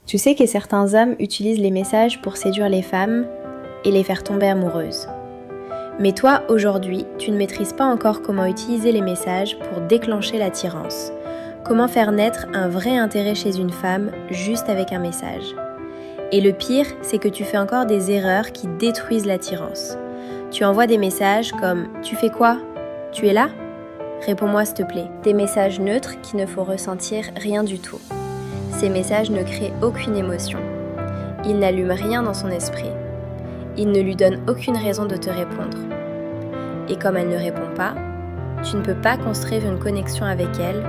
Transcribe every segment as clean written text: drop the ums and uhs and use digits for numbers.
Tu sais que certains hommes utilisent les messages pour séduire les femmes et les faire tomber amoureuses. Mais toi, aujourd'hui, tu ne maîtrises pas encore comment utiliser les messages pour déclencher l'attirance. Comment faire naître un vrai intérêt chez une femme juste avec un message. Et le pire, c'est que tu fais encore des erreurs qui détruisent l'attirance. Tu envoies des messages comme « Tu fais quoi ? Tu es là ? Réponds-moi s'il te plaît ». Des messages neutres qui ne font ressentir rien du tout. Ces messages ne créent aucune émotion. Ils n'allument rien dans son esprit. Ils ne lui donnent aucune raison de te répondre. Et comme elle ne répond pas, tu ne peux pas construire une connexion avec elle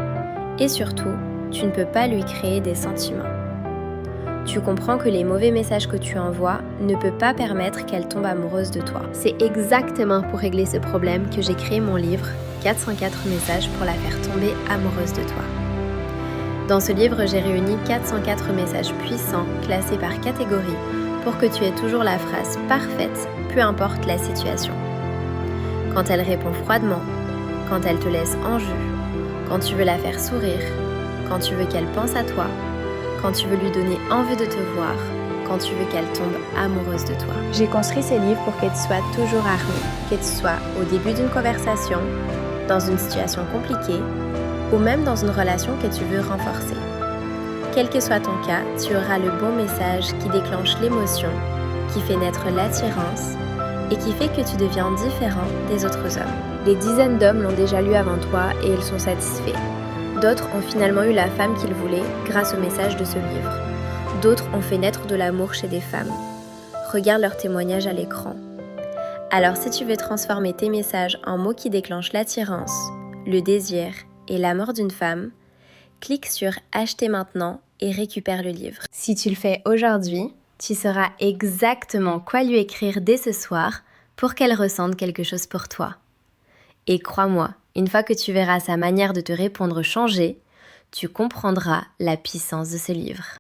et surtout, tu ne peux pas lui créer des sentiments. Tu comprends que les mauvais messages que tu envoies ne peuvent pas permettre qu'elle tombe amoureuse de toi. C'est exactement pour régler ce problème que j'ai créé mon livre « 404 messages pour la faire tomber amoureuse de toi ». Dans ce livre, j'ai réuni 404 messages puissants classés par catégorie pour que tu aies toujours la phrase parfaite, peu importe la situation. Quand elle répond froidement, quand elle te laisse en jus, quand tu veux la faire sourire, quand tu veux qu'elle pense à toi, quand tu veux lui donner envie de te voir, quand tu veux qu'elle tombe amoureuse de toi. J'ai construit ces livres pour que tu sois toujours armée, que tu sois au début d'une conversation, dans une situation compliquée, ou même dans une relation que tu veux renforcer. Quel que soit ton cas, tu auras le bon message qui déclenche l'émotion, qui fait naître l'attirance et qui fait que tu deviens différent des autres hommes. Des dizaines d'hommes l'ont déjà lu avant toi et ils sont satisfaits. D'autres ont finalement eu la femme qu'ils voulaient grâce au message de ce livre. D'autres ont fait naître de l'amour chez des femmes. Regarde leurs témoignages à l'écran. Alors si tu veux transformer tes messages en mots qui déclenchent l'attirance, le désir et l'amour d'une femme, clique sur « Acheter maintenant » et récupère le livre. Si tu le fais aujourd'hui, tu sauras exactement quoi lui écrire dès ce soir pour qu'elle ressente quelque chose pour toi. Et crois-moi, une fois que tu verras sa manière de te répondre changer, tu comprendras la puissance de ce livre.